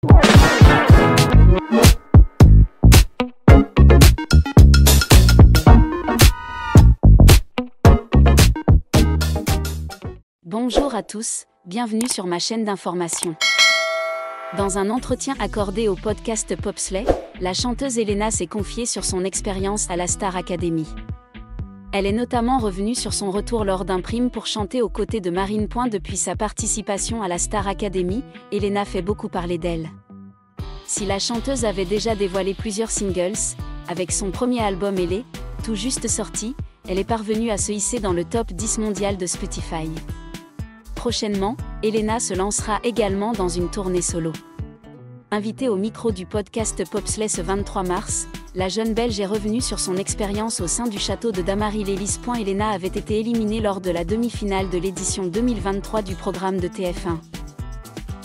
Bonjour à tous, bienvenue sur ma chaîne d'information. Dans un entretien accordé au podcast Popsley, la chanteuse Elena s'est confiée sur son expérience à la Star Academy. Elle est notamment revenue sur son retour lors d'un prime pour chanter aux côtés de Marine. Depuis sa participation à la Star Academy, Elena fait beaucoup parler d'elle. Si la chanteuse avait déjà dévoilé plusieurs singles, avec son premier album Elle, tout juste sorti, elle est parvenue à se hisser dans le top 10 mondial de Spotify. Prochainement, Elena se lancera également dans une tournée solo. Invitée au micro du podcast Popsley ce 23 mars, la jeune Belge est revenue sur son expérience au sein du château de Damary-lès-Lys. Elena avait été éliminée lors de la demi-finale de l'édition 2023 du programme de TF1.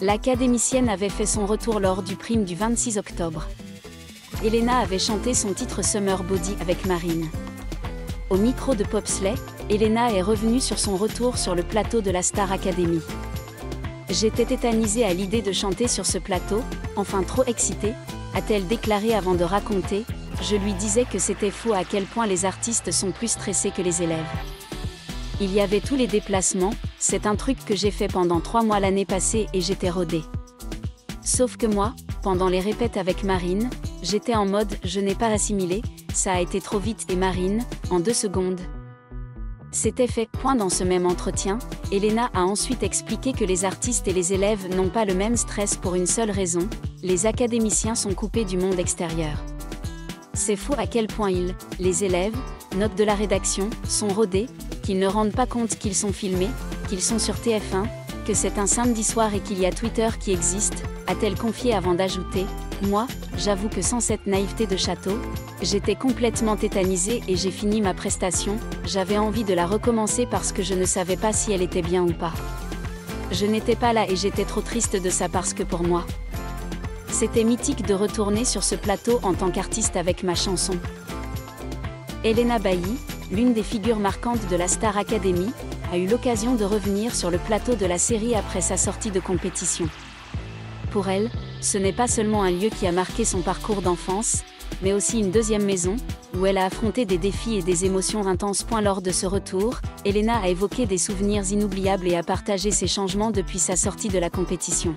L'académicienne avait fait son retour lors du prime du 26 octobre. Elena avait chanté son titre Summer Body avec Marine. Au micro de Popsley, Elena est revenue sur son retour sur le plateau de la Star Academy. J'étais tétanisée à l'idée de chanter sur ce plateau, enfin trop excitée, a-t-elle déclaré avant de raconter « Je lui disais que c'était fou à quel point les artistes sont plus stressés que les élèves. Il y avait tous les déplacements, c'est un truc que j'ai fait pendant 3 mois l'année passée et j'étais rodée. Sauf que moi, pendant les répètes avec Marine, j'étais en mode « Je n'ai pas assimilé, ça a été trop vite et Marine, en 2 secondes. » C'était fait. Dans ce même entretien, Elena a ensuite expliqué que les artistes et les élèves n'ont pas le même stress pour une seule raison, les académiciens sont coupés du monde extérieur. C'est fou à quel point les élèves, notes de la rédaction, sont rodés, qu'ils ne rendent pas compte qu'ils sont filmés, qu'ils sont sur TF1, que c'est un samedi soir et qu'il y a Twitter qui existe, a-t-elle confié avant d'ajouter « Moi, j'avoue que sans cette naïveté de château, j'étais complètement tétanisée et j'ai fini ma prestation, j'avais envie de la recommencer parce que je ne savais pas si elle était bien ou pas. Je n'étais pas là et j'étais trop triste de ça parce que pour moi, c'était mythique de retourner sur ce plateau en tant qu'artiste avec ma chanson. » Elena Bailly, l'une des figures marquantes de la Star Academy, a eu l'occasion de revenir sur le plateau de la série après sa sortie de compétition. Pour elle, ce n'est pas seulement un lieu qui a marqué son parcours d'enfance, mais aussi une deuxième maison, où elle a affronté des défis et des émotions intenses. Lors de ce retour, Elena a évoqué des souvenirs inoubliables et a partagé ses changements depuis sa sortie de la compétition.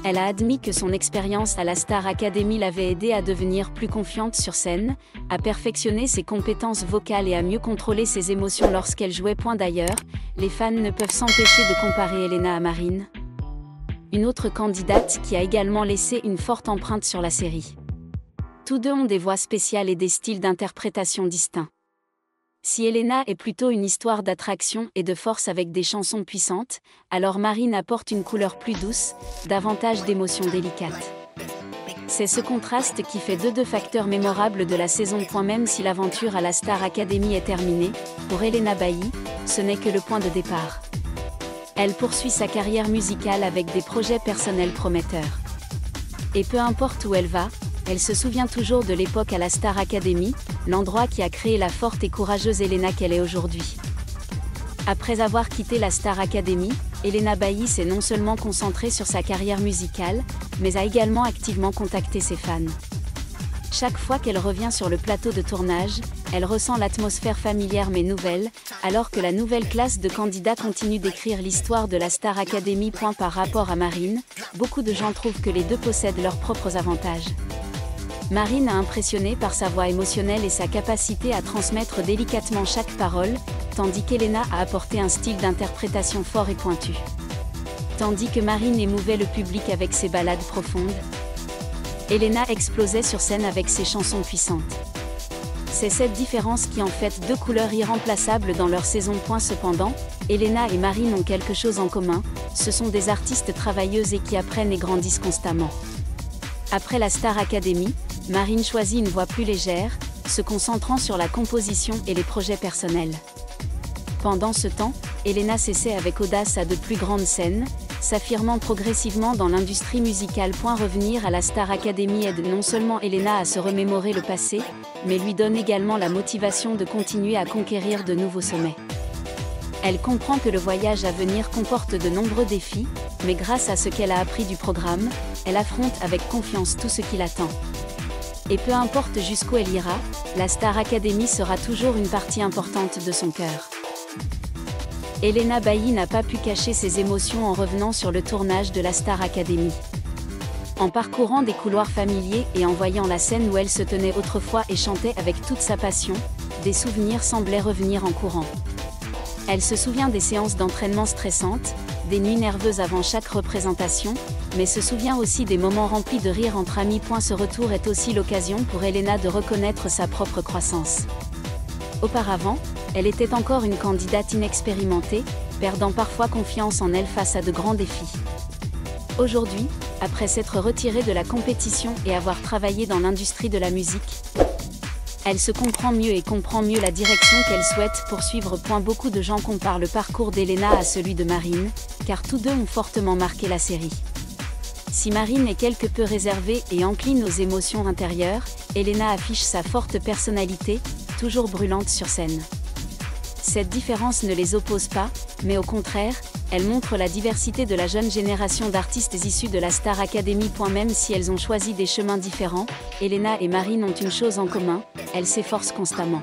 Elle a admis que son expérience à la Star Academy l'avait aidée à devenir plus confiante sur scène, à perfectionner ses compétences vocales et à mieux contrôler ses émotions lorsqu'elle jouait. D'ailleurs, les fans ne peuvent s'empêcher de comparer Elena à Marine, une autre candidate qui a également laissé une forte empreinte sur la série. Tous deux ont des voix spéciales et des styles d'interprétation distincts. Si Elena est plutôt une histoire d'attraction et de force avec des chansons puissantes, alors Marine apporte une couleur plus douce, davantage d'émotions délicates. C'est ce contraste qui fait deux facteurs mémorables de la saison. Même si l'aventure à la Star Academy est terminée, pour Elena Bailly, ce n'est que le point de départ. Elle poursuit sa carrière musicale avec des projets personnels prometteurs. Et peu importe où elle va, elle se souvient toujours de l'époque à la Star Academy, l'endroit qui a créé la forte et courageuse Elena qu'elle est aujourd'hui. Après avoir quitté la Star Academy, Elena Bailly s'est non seulement concentrée sur sa carrière musicale, mais a également activement contacté ses fans. Chaque fois qu'elle revient sur le plateau de tournage, elle ressent l'atmosphère familière mais nouvelle, alors que la nouvelle classe de candidats continue d'écrire l'histoire de la Star Academy. Par rapport à Marine, beaucoup de gens trouvent que les deux possèdent leurs propres avantages. Marine a impressionné par sa voix émotionnelle et sa capacité à transmettre délicatement chaque parole, tandis qu'Elena a apporté un style d'interprétation fort et pointu. Tandis que Marine émouvait le public avec ses ballades profondes, Elena explosait sur scène avec ses chansons puissantes. C'est cette différence qui en fait deux couleurs irremplaçables dans leur saison. Cependant, Elena et Marine ont quelque chose en commun, ce sont des artistes travailleuses et qui apprennent et grandissent constamment. Après la Star Academy, Marine choisit une voie plus légère, se concentrant sur la composition et les projets personnels. Pendant ce temps, Elena s'essaie avec audace à de plus grandes scènes, s'affirmant progressivement dans l'industrie musicale. Revenir à la Star Academy aide non seulement Elena à se remémorer le passé, mais lui donne également la motivation de continuer à conquérir de nouveaux sommets. Elle comprend que le voyage à venir comporte de nombreux défis, mais grâce à ce qu'elle a appris du programme, elle affronte avec confiance tout ce qui l'attend. Et peu importe jusqu'où elle ira, la Star Academy sera toujours une partie importante de son cœur. Elena Bailly n'a pas pu cacher ses émotions en revenant sur le tournage de la Star Academy. En parcourant des couloirs familiers et en voyant la scène où elle se tenait autrefois et chantait avec toute sa passion, des souvenirs semblaient revenir en courant. Elle se souvient des séances d'entraînement stressantes, des nuits nerveuses avant chaque représentation, mais se souvient aussi des moments remplis de rire entre amis. Ce retour est aussi l'occasion pour Elena de reconnaître sa propre croissance. Auparavant, elle était encore une candidate inexpérimentée, perdant parfois confiance en elle face à de grands défis. Aujourd'hui, après s'être retirée de la compétition et avoir travaillé dans l'industrie de la musique, elle se comprend mieux et comprend mieux la direction qu'elle souhaite poursuivre. Beaucoup de gens comparent le parcours d'Elena à celui de Marine, car tous deux ont fortement marqué la série. Si Marine est quelque peu réservée et encline aux émotions intérieures, Elena affiche sa forte personnalité, toujours brûlante sur scène. Cette différence ne les oppose pas, mais au contraire, elle montre la diversité de la jeune génération d'artistes issus de la Star Academy. Même si elles ont choisi des chemins différents, Elena et Marine ont une chose en commun, elles s'efforcent constamment.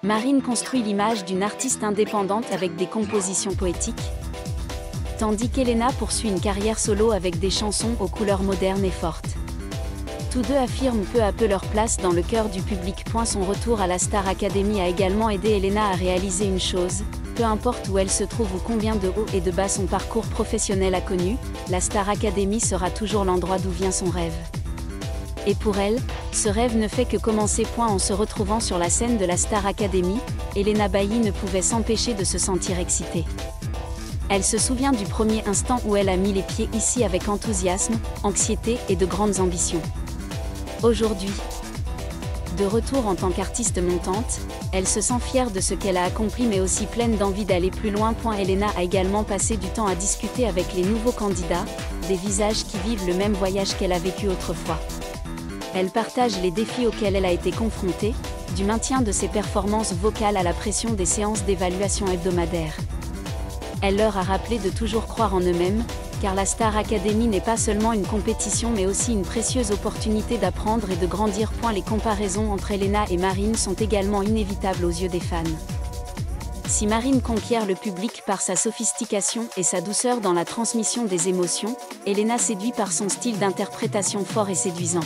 Marine construit l'image d'une artiste indépendante avec des compositions poétiques, tandis qu'Elena poursuit une carrière solo avec des chansons aux couleurs modernes et fortes. Tous deux affirment peu à peu leur place dans le cœur du public. Son retour à la Star Academy a également aidé Elena à réaliser une chose, peu importe où elle se trouve ou combien de hauts et de bas son parcours professionnel a connu, la Star Academy sera toujours l'endroit d'où vient son rêve. Et pour elle, ce rêve ne fait que commencer. En se retrouvant sur la scène de la Star Academy, Elena Bailly ne pouvait s'empêcher de se sentir excitée. Elle se souvient du premier instant où elle a mis les pieds ici avec enthousiasme, anxiété et de grandes ambitions. Aujourd'hui, de retour en tant qu'artiste montante, elle se sent fière de ce qu'elle a accompli mais aussi pleine d'envie d'aller plus loin. Elena a également passé du temps à discuter avec les nouveaux candidats, des visages qui vivent le même voyage qu'elle a vécu autrefois. Elle partage les défis auxquels elle a été confrontée, du maintien de ses performances vocales à la pression des séances d'évaluation hebdomadaires. Elle leur a rappelé de toujours croire en eux-mêmes, car la Star Academy n'est pas seulement une compétition mais aussi une précieuse opportunité d'apprendre et de grandir. Les comparaisons entre Elena et Marine sont également inévitables aux yeux des fans. Si Marine conquiert le public par sa sophistication et sa douceur dans la transmission des émotions, Elena séduit par son style d'interprétation fort et séduisant.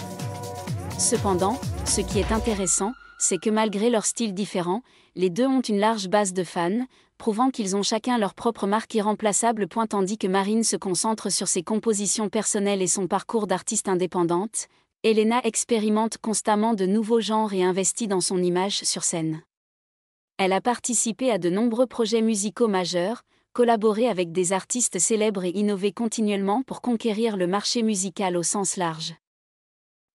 Cependant, ce qui est intéressant, c'est que malgré leurs styles différents, les deux ont une large base de fans, prouvant qu'ils ont chacun leur propre marque irremplaçable. Tandis que Marine se concentre sur ses compositions personnelles et son parcours d'artiste indépendante, Elena expérimente constamment de nouveaux genres et investit dans son image sur scène. Elle a participé à de nombreux projets musicaux majeurs, collaboré avec des artistes célèbres et innové continuellement pour conquérir le marché musical au sens large.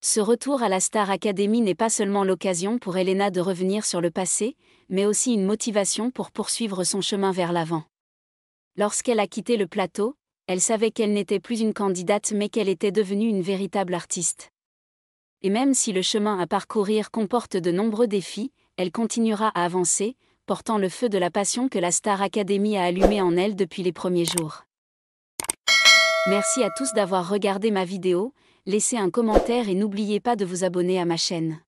Ce retour à la Star Academy n'est pas seulement l'occasion pour Elena de revenir sur le passé, mais aussi une motivation pour poursuivre son chemin vers l'avant. Lorsqu'elle a quitté le plateau, elle savait qu'elle n'était plus une candidate mais qu'elle était devenue une véritable artiste. Et même si le chemin à parcourir comporte de nombreux défis, elle continuera à avancer, portant le feu de la passion que la Star Academy a allumé en elle depuis les premiers jours. Merci à tous d'avoir regardé ma vidéo, laissez un commentaire et n'oubliez pas de vous abonner à ma chaîne.